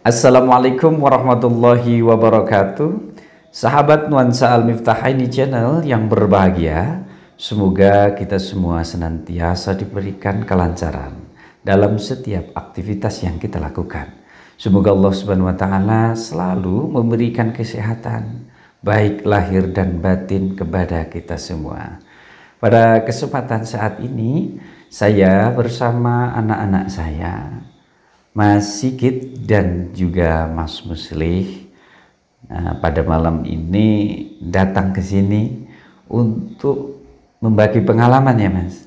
Assalamualaikum warahmatullahi wabarakatuh. Sahabat Nuansa Al-Miftahaini Channel yang berbahagia, semoga kita semua senantiasa diberikan kelancaran dalam setiap aktivitas yang kita lakukan. Semoga Allah Subhanahu wa taala selalu memberikan kesehatan baik lahir dan batin kepada kita semua. Pada kesempatan saat ini saya bersama anak-anak saya, Mas Sigit dan juga Mas Muslih, pada malam ini datang ke sini untuk membagi pengalaman ya Mas.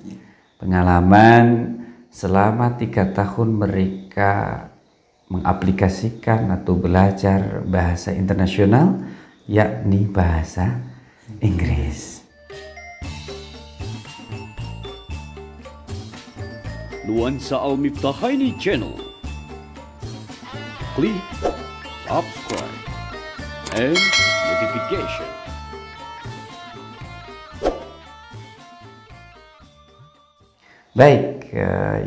Pengalaman selama 3 tahun mereka mengaplikasikan atau belajar bahasa internasional, yakni bahasa Inggris. Nuansa Al-Miftahaini Channel. Klik subscribe and notification. Baik,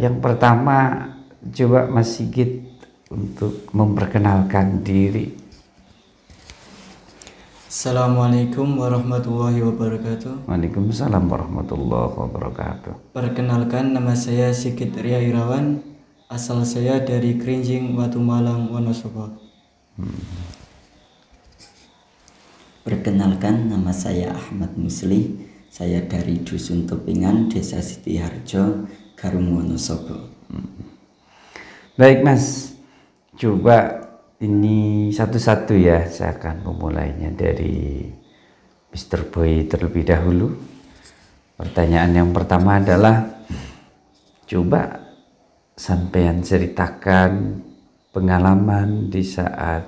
yang pertama coba Mas Sigit untuk memperkenalkan diri. Assalamualaikum warahmatullahi wabarakatuh. Waalaikumsalam warahmatullahi wabarakatuh. Perkenalkan, nama saya Sigit Ria Irawan. Asal saya dari Kerinjing, Watu Malang, Wonosobo. Perkenalkan, nama saya Ahmad Muslih. Saya dari Dusun Topingan, Desa Sitiharjo, Garung, Wonosobo. Baik Mas, coba ini satu-satu ya, saya akan memulainya dari Mr. Boy terlebih dahulu. Pertanyaan yang pertama adalah, coba sampean ceritakan pengalaman di saat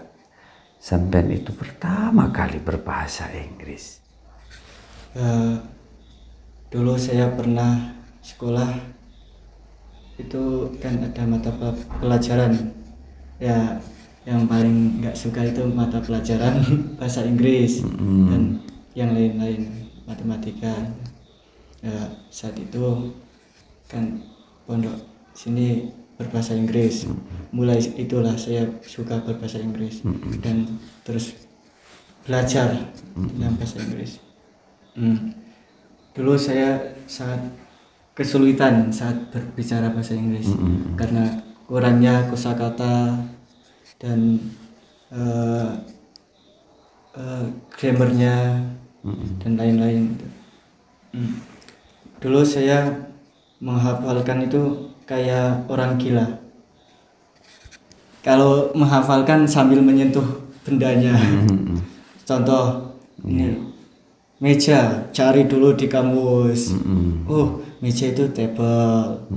sampean itu pertama kali berbahasa Inggris. Dulu saya pernah sekolah, itu kan ada mata pelajaran ya, yang paling nggak suka itu mata pelajaran bahasa Inggris dan yang lain-lain, matematika. Saat itu kan pondok sini berbahasa Inggris, mulai itulah saya suka berbahasa Inggris dan terus belajar tentang bahasa Inggris. Dulu saya sangat kesulitan saat berbicara bahasa Inggris karena kurangnya kosakata dan grammarnya dan lain-lain. Dulu saya menghafalkan itu kayak orang gila. Kalau menghafalkan sambil menyentuh bendanya. Contoh, ini meja, cari dulu di kamus. Oh, meja itu table.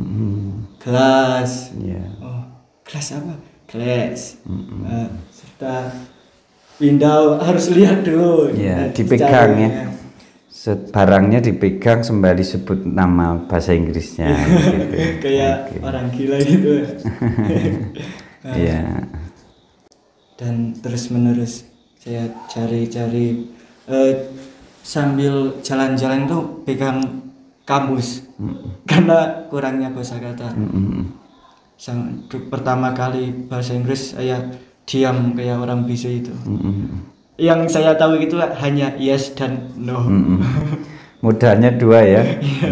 Gelas. Oh, gelas apa? Gelas. Serta window harus lihat dulu. Ya, dipegang ya. Barangnya dipegang sembari sebut nama bahasa Inggrisnya gitu. Kayak orang gila gitu. Iya. Dan terus menerus saya cari-cari sambil jalan-jalan tuh pegang kamus karena kurangnya kosakata. Pertama kali bahasa Inggris saya diam kayak orang bisu itu. Yang saya tahu itu hanya yes dan no. Modalnya 2 ya,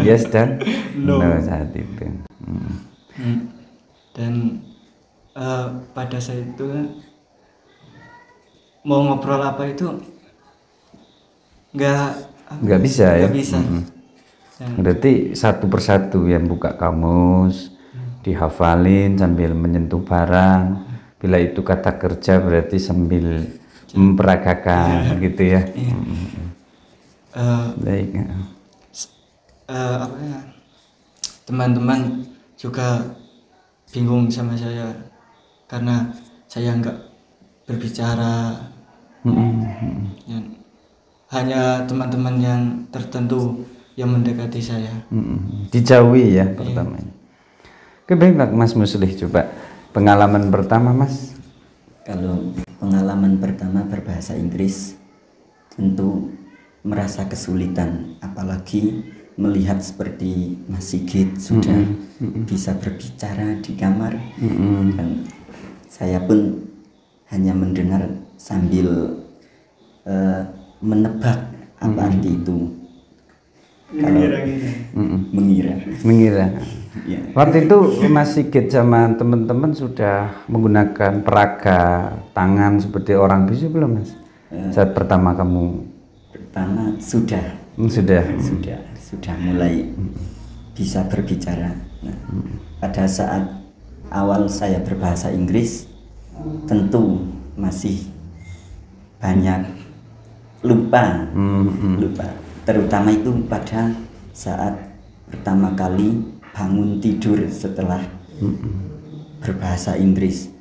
yes dan no saat itu. Dan pada saat itu mau ngobrol apa itu nggak bisa ya. Bisa. Berarti satu persatu yang buka kamus, dihafalin sambil menyentuh barang. Bila itu kata kerja berarti sambil memperagakan gitu ya. Baik. Teman-teman juga bingung sama saya karena saya nggak berbicara. Hanya teman-teman yang tertentu yang mendekati saya. Dijauhi ya pertamanya. Oke, baik Mas Muslih, coba pengalaman pertama Mas. Kalau pengalaman pertama berbahasa Inggris, tentu merasa kesulitan, apalagi melihat seperti Mas Sigit sudah bisa berbicara di kamar, dan saya pun hanya mendengar sambil menebak apa arti itu. Kalau mengira. Ya. Waktu itu Mas Sigit sama teman-teman sudah menggunakan peraga tangan seperti orang bisu belum, Mas? Saat pertama kamu? Pertama sudah mulai bisa berbicara. Nah, pada saat awal saya berbahasa Inggris, tentu masih banyak lupa. Terutama itu pada saat pertama kali bangun tidur setelah berbahasa Inggris.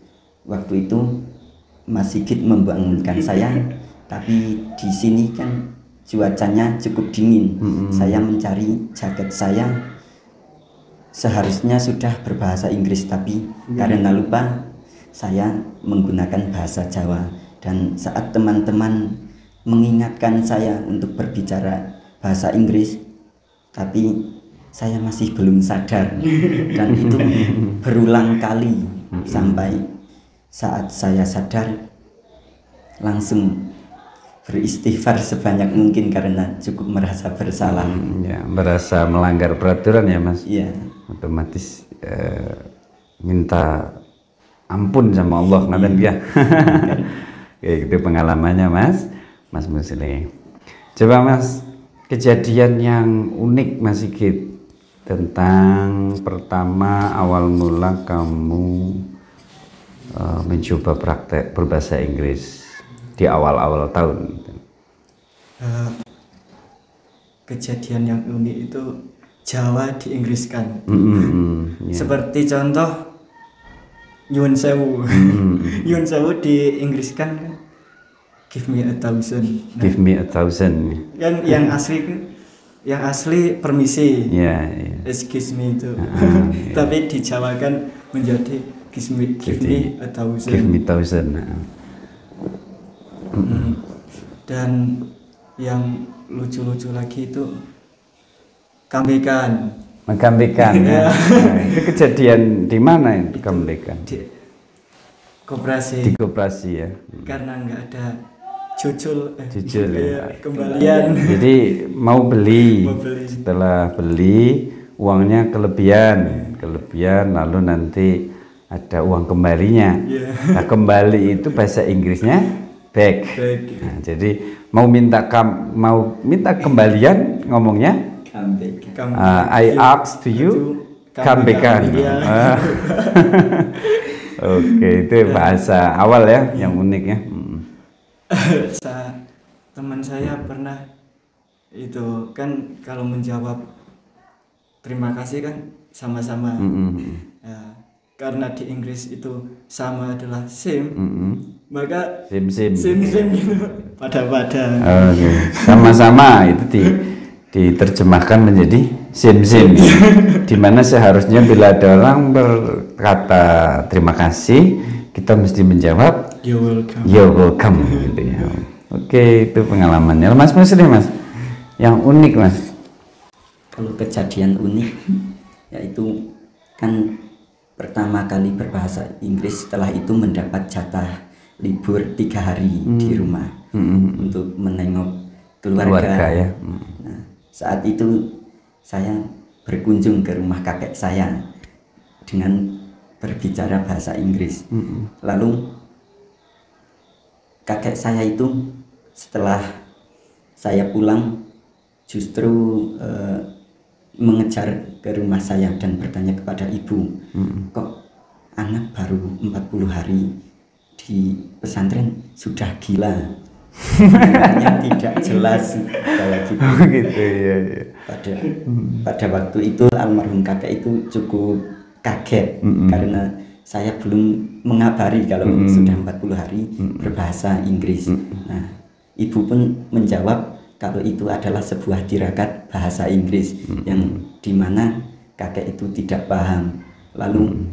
Waktu itu Mas Sigit membangunkan saya, tapi di sini kan cuacanya cukup dingin. Saya mencari jaket saya, seharusnya sudah berbahasa Inggris, tapi karena lupa saya menggunakan bahasa Jawa. Dan saat teman-teman mengingatkan saya untuk berbicara bahasa Inggris, tapi saya masih belum sadar, dan itu berulang kali sampai saat saya sadar langsung beristighfar sebanyak mungkin karena cukup merasa bersalah. Ya, merasa melanggar peraturan ya, Mas. Iya. Otomatis minta ampun sama Allah, nanti dia. Itu pengalamannya Mas Musli. Coba Mas, kejadian yang unik Mas Sigit tentang pertama awal mula kamu mencoba praktek berbahasa Inggris di awal-awal tahun. Kejadian yang unik itu Jawa diinggriskan. Ya. Seperti contoh Nyuwun Sewu. Nyuwun Sewu diinggriskan kan, give me 1,000. Give me 1,000. Kan yang asli permisi. Ya. Excuse me itu. Tapi dijawakan menjadi give me 1,000. Give me 1,000. Dan yang lucu-lucu lagi itu kambekan. Mengkambekan ya. Itu kejadian di mana itu kambekan? Di koperasi. Di koperasi ya. Karena nggak ada jujul ya. Kembalian. Jadi mau beli. Mau beli. Setelah beli uangnya kelebihan lalu nanti ada uang kembalinya. Nah, kembali itu bahasa Inggrisnya back. Nah, jadi mau minta kembalian ngomongnya I ask to you come back. Oke, itu bahasa awal ya yang unik ya. Teman saya pernah itu kan kalau menjawab terima kasih kan sama-sama. Ya, karena di Inggris itu sama adalah same, maka same gitu pada. Oke. Sama-sama itu diterjemahkan menjadi same di mana seharusnya bila ada orang berkata terima kasih, kita mesti menjawab you're welcome gitu ya. Oke, itu pengalamannya Mas Musli, Mas, yang unik Mas. Kalau kejadian unik yaitu kan pertama kali berbahasa Inggris, setelah itu mendapat jatah libur 3 hari di rumah untuk menengok keluarga ya. Nah, saat itu saya berkunjung ke rumah kakek saya dengan berbicara bahasa Inggris. Lalu kakek saya itu setelah saya pulang justru mengejar ke rumah saya dan bertanya kepada ibu, kok anak baru 40 hari di pesantren sudah gila. Yang tidak jelas kayak gitu. Ya. Pada waktu itu almarhum kakek itu cukup kaget karena saya belum mengabari kalau sudah 40 hari berbahasa Inggris. Nah, ibu pun menjawab kalau itu adalah sebuah tirakat bahasa Inggris yang dimana kakek itu tidak paham. Lalu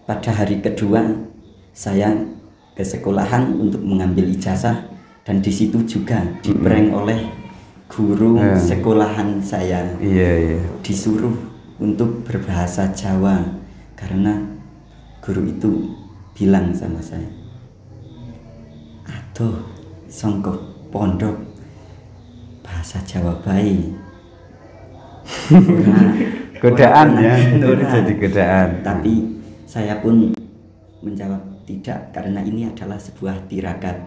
pada hari kedua saya ke sekolahan untuk mengambil ijazah, dan di situ juga diprank oleh guru sekolahan saya. Disuruh untuk berbahasa Jawa karena guru itu bilang sama saya, Tuh, songkok pondok bahasa Jawa baik. Godaan ya, Ora. jadi godaan. Tapi saya pun menjawab tidak karena ini adalah sebuah tirakat.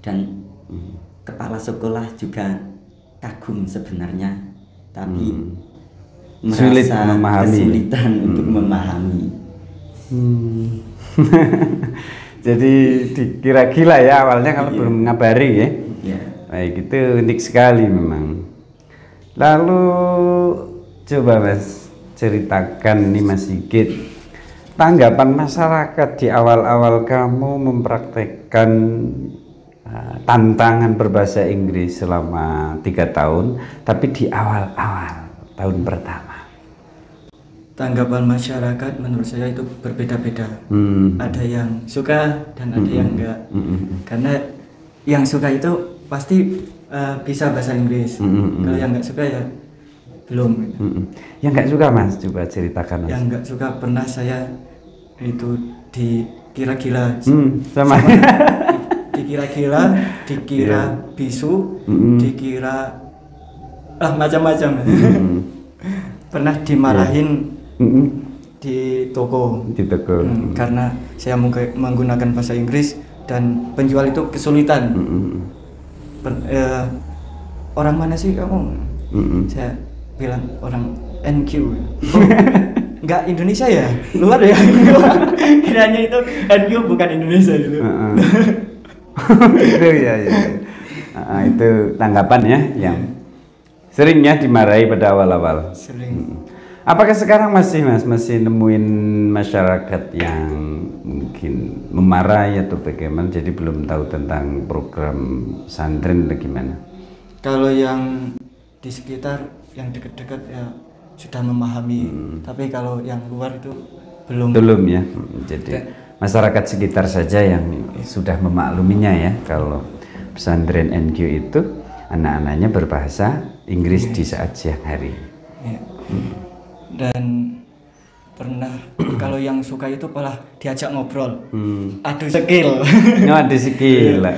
Dan kepala sekolah juga kagum sebenarnya, tapi Sulit merasa memahami. kesulitan untuk memahami. Jadi dikira gila ya awalnya kalau belum ngabari ya. Ya. Baik, itu unik sekali memang. Lalu coba Mas ceritakan nih Mas Sigit, tanggapan masyarakat di awal-awal kamu mempraktekkan tantangan berbahasa Inggris selama 3 tahun, tapi di awal-awal tahun pertama. Tanggapan masyarakat menurut saya itu berbeda-beda. Ada yang suka dan ada yang enggak. Karena yang suka itu pasti bisa bahasa Inggris. Kalau yang enggak suka ya belum. Yang nggak suka Mas, coba ceritakan Mas. Yang enggak suka pernah saya itu dikira gila. Sama. Dikira gila, dikira bisu, dikira macam-macam. Pernah dimarahin di toko. Di toko. Karena saya menggunakan bahasa Inggris dan penjual itu kesulitan. Orang mana sih kamu? Saya bilang orang NQ. Oh, enggak Indonesia ya? Luar ya? Kiranya itu NQ bukan Indonesia gitu. Itu ya. Itu tanggapan ya yang seringnya dimarahi pada awal-awal. Sering. Apakah sekarang masih nemuin masyarakat yang mungkin memarahi atau bagaimana, jadi belum tahu tentang program santren atau gimana? Kalau yang di sekitar, yang dekat-dekat ya sudah memahami. Tapi kalau yang luar itu belum. Belum ya. Jadi masyarakat sekitar saja yang sudah memakluminya ya kalau pesantren NQ itu anak-anaknya berbahasa Inggris di saat siang hari. Ya. Dan pernah kalau yang suka itu malah diajak ngobrol, adu skill. Adu skill lah.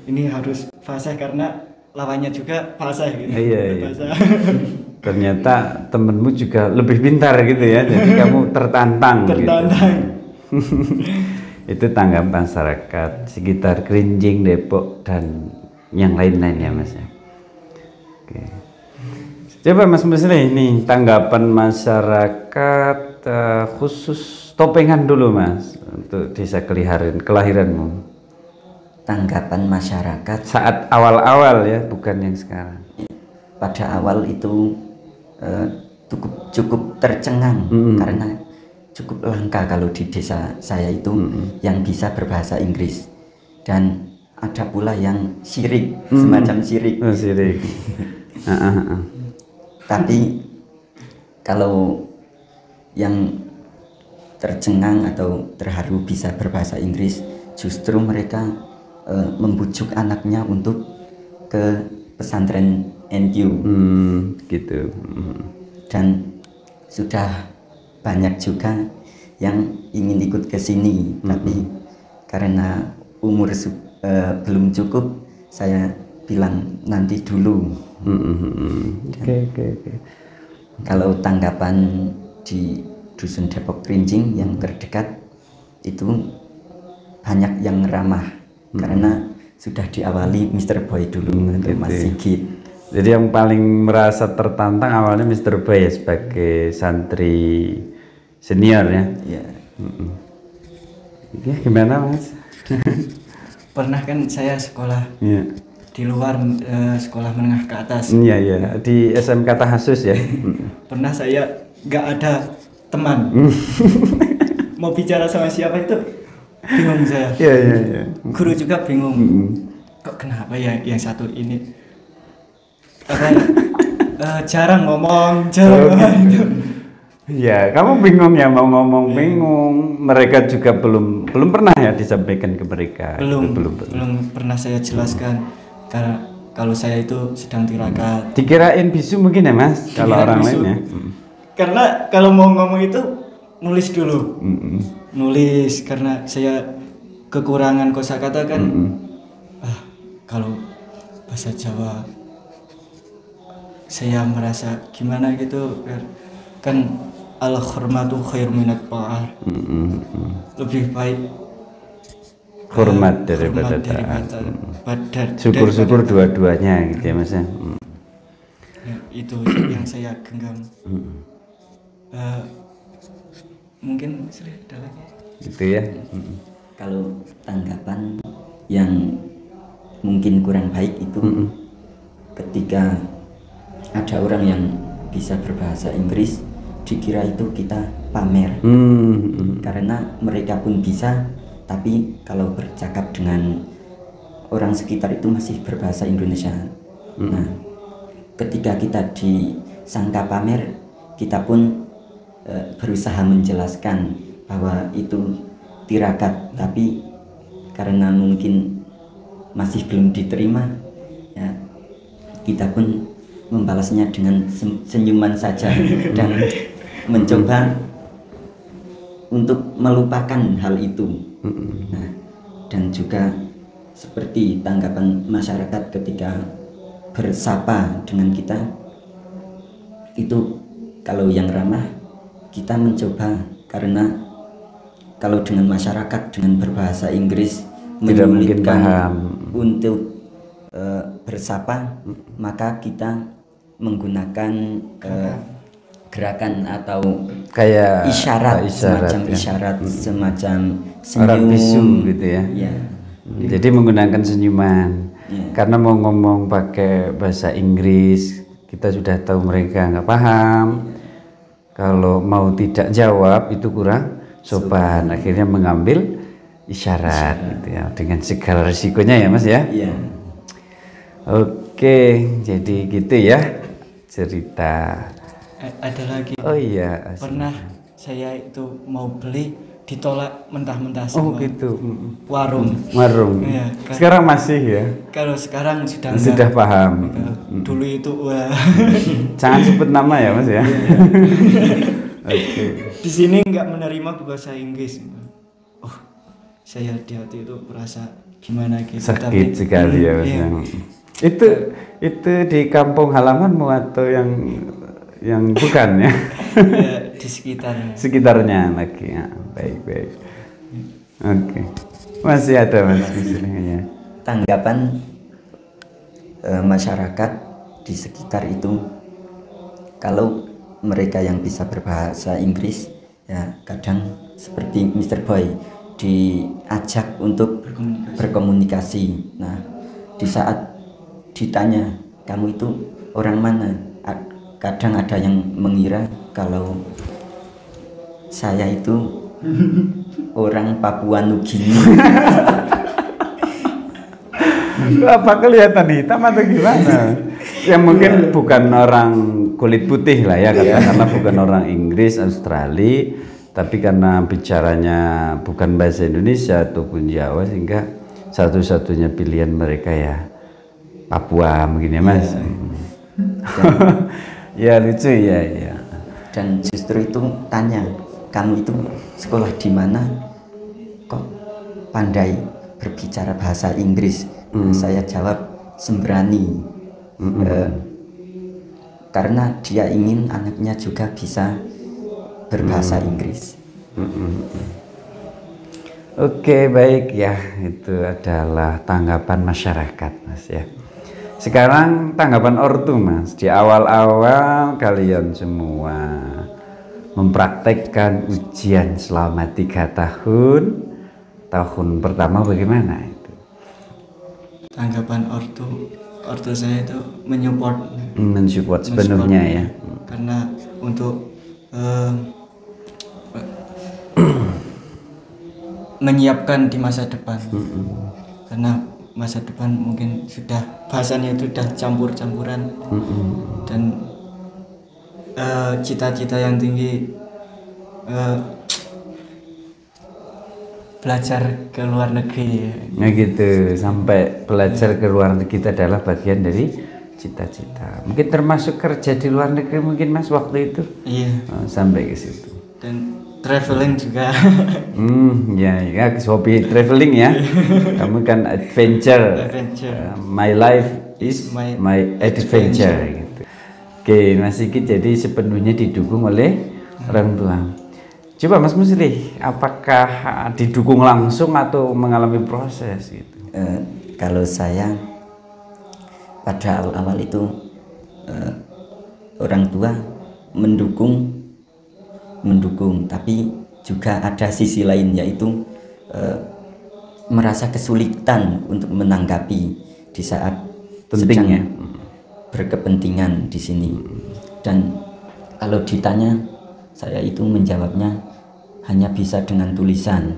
Ini harus fasih karena lawannya juga fasih gitu. Iya. Ternyata temenmu juga lebih pintar gitu ya, jadi kamu tertantang. Gitu. Itu tanggapan masyarakat sekitar Kerinjing, Depok dan yang lain-lain ya Mas ya. Oke. Coba Mas Musli ini tanggapan masyarakat khusus Topengan dulu Mas untuk desa kelahiranmu. Tanggapan masyarakat Saat awal-awal ya, bukan yang sekarang. pada awal itu cukup tercengang karena cukup langka kalau di desa saya itu yang bisa berbahasa Inggris, dan ada pula yang syirik, semacam syirik. Oh, syirik. Tapi kalau yang tercengang atau terharu bisa berbahasa Inggris, justru mereka membujuk anaknya untuk ke pesantren NQ. Gitu. Dan sudah banyak juga yang ingin ikut ke sini, tapi karena umur belum cukup, saya bilang nanti dulu. Oke. Kalau tanggapan di Dusun Depok Kerinjing yang terdekat itu banyak yang ramah, karena sudah diawali Mr. Boy dulu atau Mas Sigit. Jadi yang paling merasa tertantang awalnya Mr. Boy ya, sebagai santri senior ya. Ya. Ya, gimana Mas? Pernah kan saya sekolah di luar, sekolah menengah ke atas. Iya, di SMK Tahasus ya. Pernah saya nggak ada teman. Mau bicara sama siapa itu bingung saya. Iya. Guru juga bingung. Kok kenapa ya yang satu ini jarang ngomong. Iya, kamu bingung ya mau ngomong, bingung. Mereka juga belum pernah ya disampaikan ke mereka. Belum pernah saya jelaskan. Karena kalau saya itu sedang tirakat. Dikirain bisu mungkin ya Mas, kalau orang bisu. lain ya. Karena kalau mau ngomong itu nulis dulu. Nulis, karena saya kekurangan kosakata kan kalau bahasa Jawa saya merasa gimana gitu kan al hormatu khair minat ta'ah, lebih baik hormat daripada taat. Syukur-syukur dua-duanya gitu ya Mas ya. Ya, itu yang saya genggam. Mungkin sudah ada lagi gitu ya. Kalau tanggapan yang mungkin kurang baik itu ketika ada orang yang bisa berbahasa Inggris dikira itu kita pamer, karena mereka pun bisa, tapi kalau bercakap dengan orang sekitar itu masih berbahasa Indonesia. Nah, ketika kita disangka pamer, kita pun berusaha menjelaskan bahwa itu tirakat, tapi karena mungkin masih belum diterima, ya kita pun membalasnya dengan senyuman saja dan mencoba untuk melupakan hal itu. Nah, dan juga seperti tanggapan masyarakat ketika bersapa dengan kita itu, kalau yang ramah kita mencoba, karena kalau dengan masyarakat dengan berbahasa Inggris tidak mungkin menyulitkan paham untuk bersapa, maka kita menggunakan gerakan atau kayak isyarat, semacam ya. isyarat, semacam Orang senyum bisu gitu ya. Ya. Jadi menggunakan senyuman. Ya. Karena mau ngomong pakai bahasa Inggris, kita sudah tahu mereka nggak paham. Kalau mau tidak jawab itu kurang sopan. Akhirnya mengambil isyarat gitu ya, dengan segala risikonya ya Mas ya. Iya. Oke, jadi gitu ya cerita. ada lagi. Oh iya. Pernah saya itu mau beli ditolak mentah-mentah Oh sama gitu. warung. Warung. Iya, Sekarang masih ya. Kalau sekarang sudah Sudah enggak. paham. Dulu itu wah. Jangan sebut nama ya Mas ya. Oke. Di sini nggak menerima bahasa Inggris. Oh, saya di hati itu merasa gimana gitu. Sakit sekali ya Mas. iya. Itu di kampung halamanmu atau yang bukan ya? Ya, di sekitarnya. Sekitarnya lagi ya. Baik. Oke. Masih ada Mas di sini ya. Tanggapan masyarakat di sekitar itu, kalau mereka yang bisa berbahasa Inggris ya kadang seperti Mr. Boy diajak untuk berkomunikasi. Nah, di saat ditanya kamu itu orang mana, kadang ada yang mengira kalau saya itu orang Papua Nugini. Apa kelihatan hitam atau gimana? Yang mungkin bukan orang kulit putih lah ya, karena bukan orang Inggris, Australia, tapi karena bicaranya bukan bahasa Indonesia ataupun Jawa, sehingga satu-satunya pilihan mereka ya Papua mungkin ya Mas. Ya lucu ya. Dan justru itu tanya, kamu itu sekolah di mana kok pandai berbicara bahasa Inggris? Saya jawab Sembrani. Karena dia ingin anaknya juga bisa berbahasa Inggris. Oke, baik ya, itu adalah tanggapan masyarakat Mas ya. Sekarang tanggapan ortu Mas. Di awal-awal kalian semua mempraktekkan ujian selama 3 tahun. Tahun pertama bagaimana itu? Tanggapan ortu saya itu mensupport sepenuhnya ya. Karena untuk menyiapkan di masa depan. Karena masa depan mungkin sudah bahasanya itu sudah campur-campuran. Dan cita-cita yang tinggi belajar ke luar negeri. Nah gitu, sampai belajar ke luar negeri itu adalah bagian dari cita-cita. Mungkin termasuk kerja di luar negeri mungkin Mas waktu itu. Iya. Sampai ke situ. Dan traveling juga. Ya, hobi traveling ya. Kamu kan adventure. My life is my adventure gitu. Oke, Mas Sigit jadi sepenuhnya didukung oleh orang tua. Coba Mas Musli, apakah didukung langsung atau mengalami proses gitu? Kalau saya pada awal-awal itu orang tua mendukung, tapi juga ada sisi lain, yaitu merasa kesulitan untuk menanggapi di saat Pentingnya berkepentingan di sini. Dan kalau ditanya, saya itu menjawabnya hanya bisa dengan tulisan.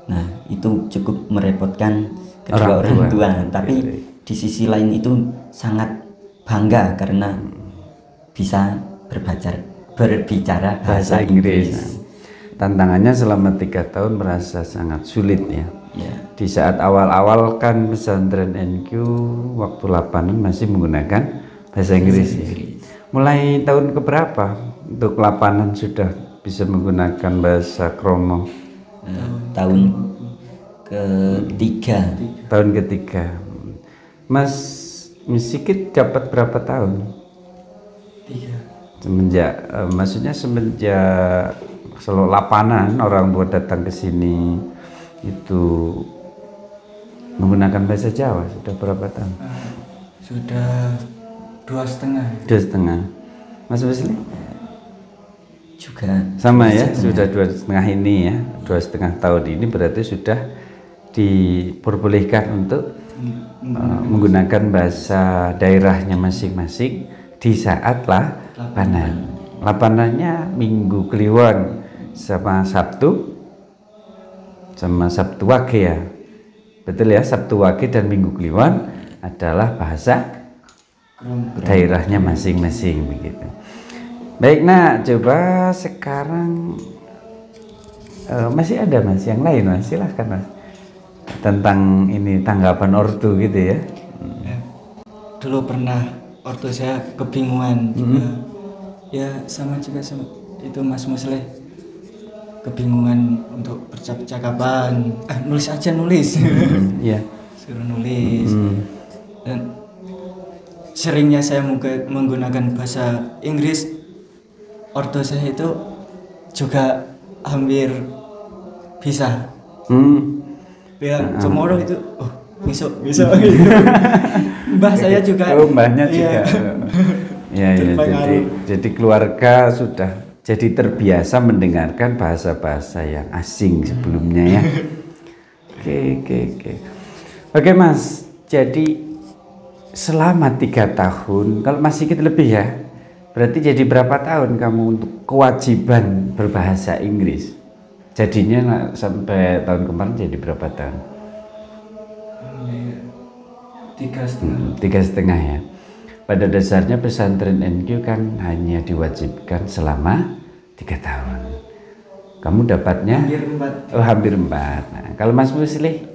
Nah, itu cukup merepotkan kedua orang tua. Tapi di sisi lain itu sangat bangga karena bisa berbicara bahasa Inggris. Tantangannya selama 3 tahun merasa sangat sulit ya. Ya. Di saat awal-awal kan pesantren NQ waktu lapanan masih menggunakan bahasa Inggris. Mulai tahun keberapa untuk lapanan sudah bisa menggunakan bahasa Kromo? Tahun ketiga. Tahun ketiga. Mas Sigit dapat berapa tahun? 3. Semenjak maksudnya semenjak selalu lapanan orang tua datang ke sini itu menggunakan bahasa Jawa sudah berapa tahun? Sudah 2,5. 2,5. Mas Musli? Juga Sama ya, sudah 2,5 ini ya, 2,5 tahun ini berarti sudah diperbolehkan untuk menggunakan bahasa daerahnya masing-masing di saat lapanan. Lapanannya Minggu Kliwon sama Sabtu Wage ya, betul ya, Sabtu Wage dan Minggu Kliwon adalah bahasa daerahnya masing-masing begitu. Baik, nah coba sekarang masih ada Mas yang lain Mas, silahkan Mas, tentang ini tanggapan ortu gitu ya. Dulu pernah ortu saya kebingungan juga. Ya sama juga sama itu Mas Musleh, kebingungan untuk percakapan. Nulis aja nulis. Iya. Suruh nulis. Dan seringnya saya menggunakan bahasa Inggris, ortu saya itu juga hampir bisa. Ya, tomorrow itu, besok. Mbah saya juga. Mbahnya juga. Ya, jadi keluarga sudah jadi terbiasa mendengarkan bahasa-bahasa yang asing sebelumnya ya. Oke Mas, jadi selama 3 tahun, kalau masih sedikit lebih ya, berarti jadi berapa tahun kamu untuk kewajiban berbahasa Inggris? Jadinya sampai tahun kemarin jadi berapa tahun? 3,5. 3,5 ya. Pada dasarnya pesantren NQ kan hanya diwajibkan selama 3 tahun. Kamu dapatnya? Hampir 4. Oh, hampir 4. Nah, kalau Mas Musli?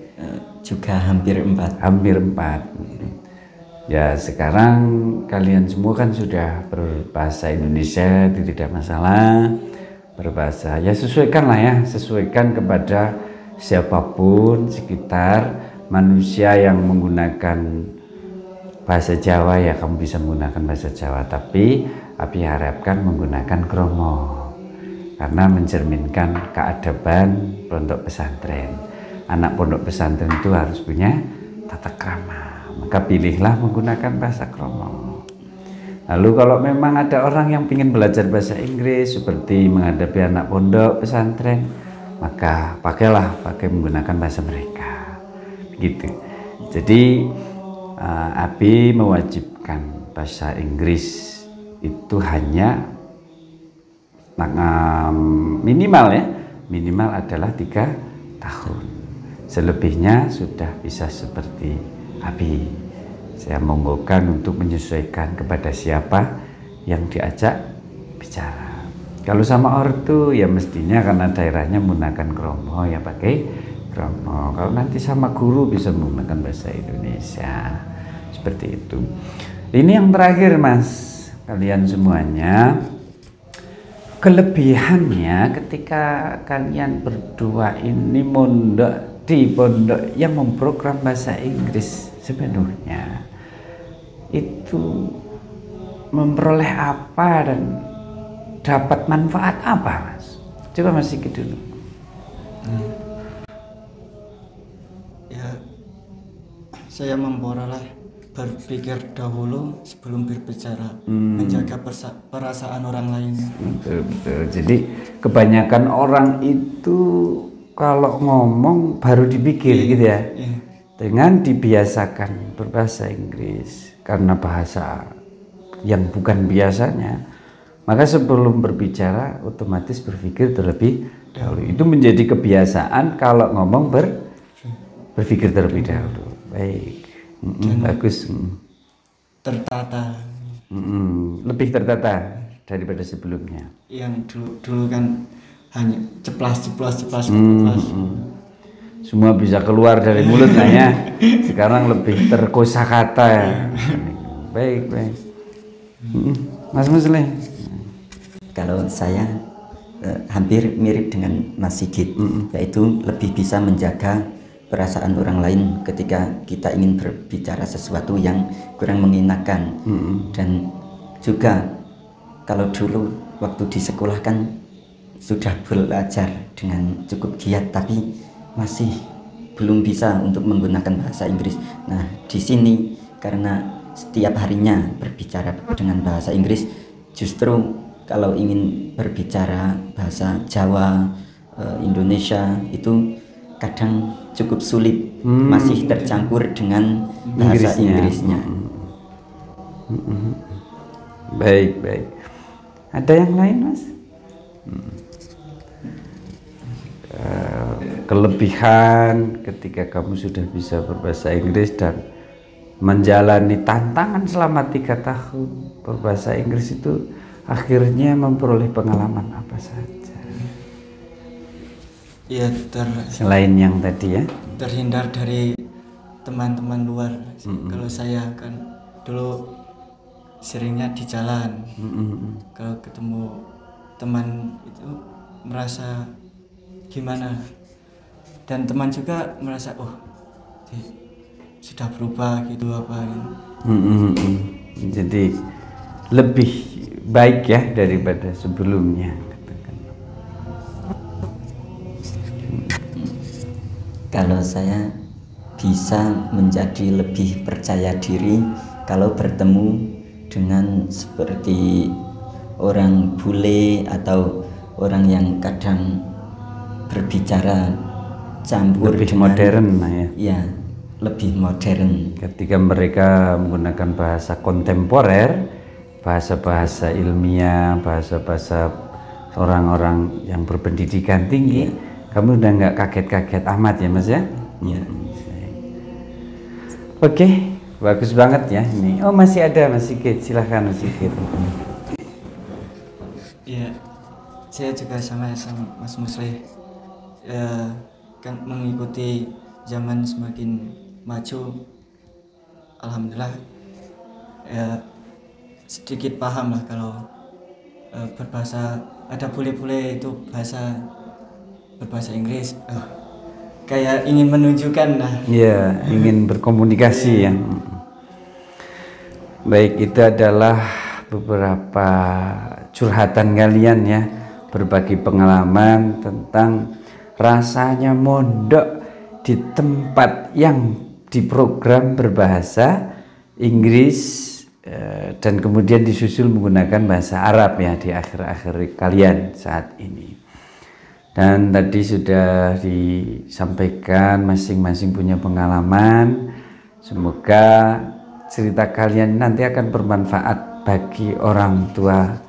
Juga hampir 4. Hampir 4. Ya, sekarang kalian semua kan sudah berbahasa Indonesia, itu tidak masalah. Berbahasa, ya sesuaikan lah ya, sesuaikan kepada siapapun sekitar manusia yang menggunakan bahasa Jawa, ya kamu bisa menggunakan bahasa Jawa, tapi Abi harapkan menggunakan kromo karena mencerminkan keadaban pondok pesantren. Anak pondok pesantren itu harus punya tata krama, maka pilihlah menggunakan bahasa kromo. Lalu kalau memang ada orang yang ingin belajar bahasa Inggris seperti menghadapi anak pondok pesantren, maka pakai menggunakan bahasa mereka gitu. Jadi Abi mewajibkan bahasa Inggris itu hanya minimal adalah 3 tahun. Selebihnya sudah bisa seperti Abi. Saya monggokan untuk menyesuaikan kepada siapa yang diajak bicara. Kalau sama ortu ya mestinya karena daerahnya menggunakan kromo ya pakai kromo. Kalau nanti sama guru bisa menggunakan bahasa Indonesia. Seperti itu. Ini yang terakhir Mas, kalian semuanya kelebihannya ketika kalian berdua ini mondok di pondok yang memprogram bahasa Inggris sepenuhnya, itu memperoleh apa dan dapat manfaat apa, Mas? Coba Mas Sigit dulu. Ya, saya memperoleh berpikir dahulu sebelum berbicara, menjaga perasaan orang lain. Betul, betul. Jadi kebanyakan orang itu kalau ngomong baru dipikir gitu ya. Dengan dibiasakan berbahasa Inggris karena bahasa yang bukan biasanya, maka sebelum berbicara otomatis berpikir terlebih dahulu. Itu menjadi kebiasaan kalau ngomong berpikir terlebih dahulu. Baik. Bagus. Tertata. Lebih tertata daripada sebelumnya. Yang dulu kan hanya ceplas. Semua bisa keluar dari mulutnya ya. Sekarang lebih terkosakata ya. Baik. Mas Musli. Kalau saya hampir mirip dengan Mas Sigit, yaitu lebih bisa menjaga perasaan orang lain ketika kita ingin berbicara sesuatu yang kurang mengenakan. Dan juga kalau dulu waktu di sekolah kan sudah belajar dengan cukup giat, tapi masih belum bisa untuk menggunakan bahasa Inggris. Nah, di sini karena setiap harinya berbicara dengan bahasa Inggris, justru kalau ingin berbicara bahasa Jawa, Indonesia itu kadang cukup sulit, masih tercampur dengan bahasa Inggrisnya. Baik. Ada yang lain, Mas? Kelebihan ketika kamu sudah bisa berbahasa Inggris dan menjalani tantangan selama 3 tahun berbahasa Inggris itu akhirnya memperoleh pengalaman apa saja? Ya, selain yang tadi ya, terhindar dari teman-teman luar. Kalau saya kan dulu seringnya di jalan, kalau ketemu teman itu merasa gimana, dan teman juga merasa sudah berubah gitu apa gitu. Jadi lebih baik ya daripada sebelumnya. Kalau saya bisa menjadi lebih percaya diri kalau bertemu dengan seperti orang bule atau orang yang kadang berbicara campur lebih dengan, modern ya lebih modern. Ketika mereka menggunakan bahasa kontemporer, bahasa-bahasa ilmiah, bahasa-bahasa orang-orang yang berpendidikan tinggi, kamu udah nggak kaget-kaget amat ya Mas ya? Oke, bagus banget ya ini. Oh masih ada Mas Sigit, silahkan Mas Sigit. Ya, saya juga sama Mas Musli, kan mengikuti zaman semakin maju. Alhamdulillah ya sedikit paham lah kalau berbahasa, ada bule-bule itu berbahasa Inggris, kayak ingin menunjukkan lah. Iya, ingin berkomunikasi ya. Baik, itu adalah beberapa curhatan kalian ya, berbagi pengalaman tentang rasanya mondok di tempat yang diprogram berbahasa Inggris dan kemudian disusul menggunakan bahasa Arab ya di akhir-akhir kalian saat ini. Dan tadi sudah disampaikan masing-masing punya pengalaman. Semoga cerita kalian nanti akan bermanfaat bagi orang tua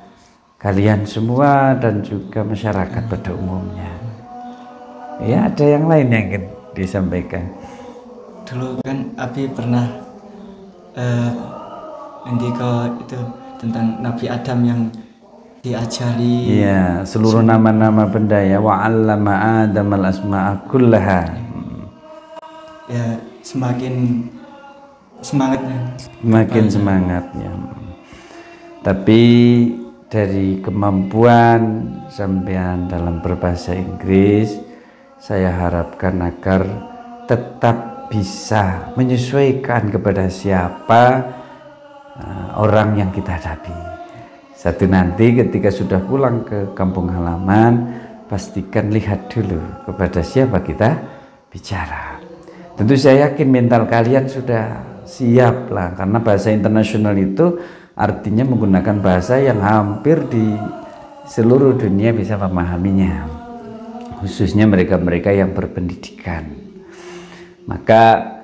kalian semua dan juga masyarakat pada umumnya. Ya, ada yang lain yang ingin disampaikan? Dulu kan Abi pernah itu tentang Nabi Adam yang diajari. Iya, seluruh nama-nama benda ya. Wa 'allama Adam al-asma'a kullaha. Ya, semakin semangatnya. Makin semangatnya. Tapi dari kemampuan sampean dalam berbahasa Inggris, saya harapkan agar tetap bisa menyesuaikan kepada siapa orang yang kita hadapi. Satu nanti ketika sudah pulang ke kampung halaman, pastikan lihat dulu kepada siapa kita bicara. Tentu saya yakin mental kalian sudah siap lah, karena bahasa internasional itu artinya menggunakan bahasa yang hampir di seluruh dunia bisa memahaminya, khususnya mereka-mereka yang berpendidikan. Maka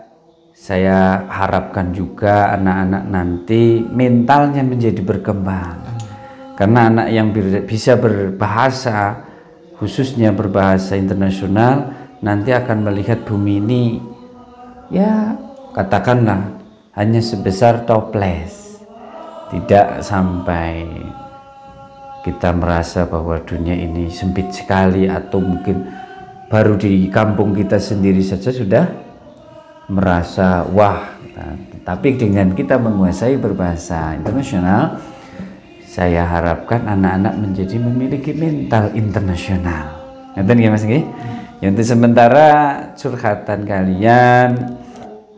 saya harapkan juga anak-anak nanti mentalnya menjadi berkembang, karena anak yang bisa berbahasa, khususnya berbahasa internasional, nanti akan melihat bumi ini, ya katakanlah hanya sebesar toples. Tidak sampai kita merasa bahwa dunia ini sempit sekali, atau mungkin baru di kampung kita sendiri saja sudah merasa wah. Tapi dengan kita menguasai berbahasa internasional, saya harapkan anak-anak menjadi memiliki mental internasional. Ngerti ya Mas nggih? Untuk sementara curhatan kalian,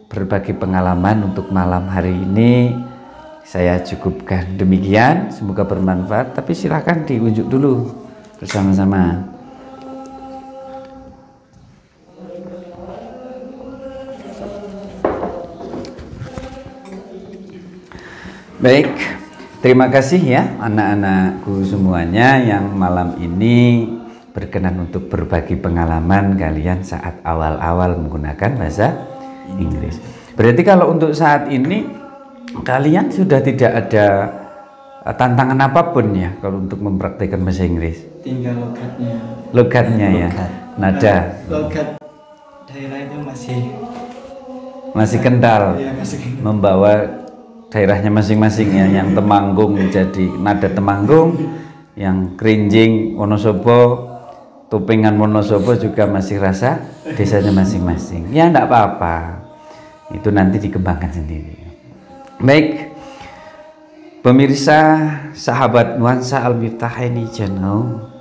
berbagi pengalaman untuk malam hari ini saya cukupkan demikian. Semoga bermanfaat, tapi silahkan diunjuk dulu bersama-sama. Baik, terima kasih ya anak-anakku semuanya yang malam ini berkenan untuk berbagi pengalaman kalian saat awal-awal menggunakan bahasa Inggris. Berarti kalau untuk saat ini kalian sudah tidak ada tantangan apapun ya kalau untuk mempraktikkan bahasa Inggris? Tinggal logatnya. Logatnya ya, nada. Logat daerah itu masih kental, ya, masih kental. Membawa daerahnya masing-masing ya. Yang Temanggung jadi nada Temanggung, yang Kerinjing Wonosobo, Tupengan Wonosobo juga masih rasa desanya masing-masing. Ya enggak apa-apa, itu nanti dikembangkan sendiri. Baik, pemirsa sahabat Nuansa Al-Miftahaini Channel,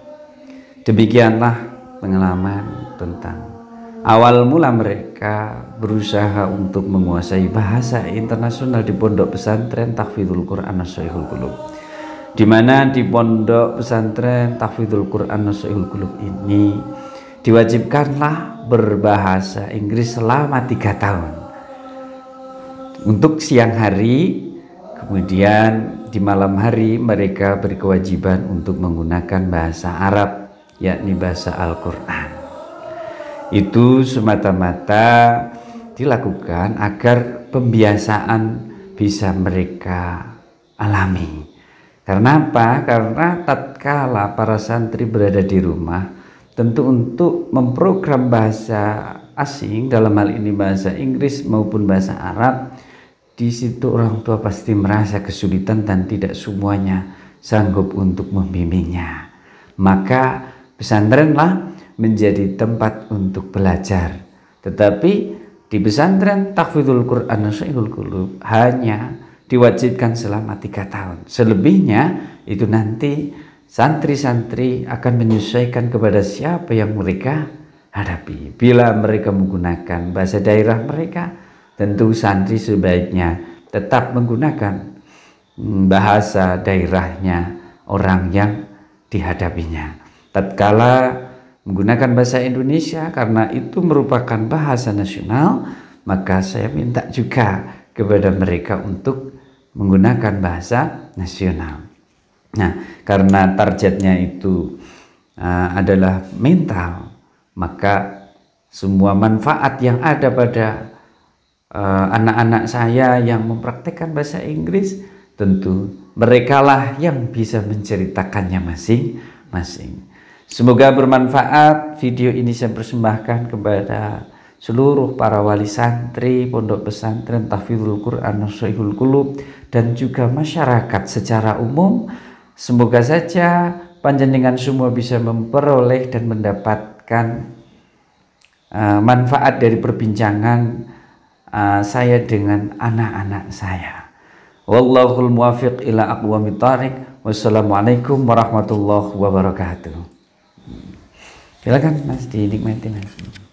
demikianlah pengalaman tentang awal mula mereka berusaha untuk menguasai bahasa internasional di Pondok Pesantren Tahfidzul Quran Nasha'ihul Qulub, di mana di Pondok Pesantren Tahfidzul Quran Nasha'ihul Qulub ini diwajibkanlah berbahasa Inggris selama 3 tahun. Untuk siang hari, kemudian di malam hari mereka berkewajiban untuk menggunakan bahasa Arab, yakni bahasa Al-Quran. Itu semata-mata dilakukan agar pembiasaan bisa mereka alami. Karena apa? Karena tatkala para santri berada di rumah, tentu untuk memprogram bahasa asing, dalam hal ini bahasa Inggris maupun bahasa Arab, di situ orang tua pasti merasa kesulitan dan tidak semuanya sanggup untuk membimbingnya. Maka pesantrenlah menjadi tempat untuk belajar. Tetapi di pesantren Tahfidzul Quran Nasha'ihul Qulub hanya diwajibkan selama 3 tahun. Selebihnya itu nanti santri-santri akan menyesuaikan kepada siapa yang mereka hadapi. Bila mereka menggunakan bahasa daerah mereka, tentu santri sebaiknya tetap menggunakan bahasa daerahnya orang yang dihadapinya. Tatkala menggunakan bahasa Indonesia karena itu merupakan bahasa nasional, maka saya minta juga kepada mereka untuk menggunakan bahasa nasional. Nah, karena targetnya itu adalah mental, maka semua manfaat yang ada pada anak-anak saya yang mempraktekkan bahasa Inggris, tentu merekalah yang bisa menceritakannya masing-masing. Semoga bermanfaat. Video ini saya persembahkan kepada seluruh para wali santri Pondok Pesantren Tahfidzul Quran Nasha'ihul Qulub dan juga masyarakat secara umum. Semoga saja panjenengan semua bisa memperoleh dan mendapatkan manfaat dari perbincangan saya dengan anak-anak saya. Wallahul muwaffiq ila aqwamit thariq. Wassalamualaikum warahmatullahi wabarakatuh. Silakan Mas, dinikmati Mas.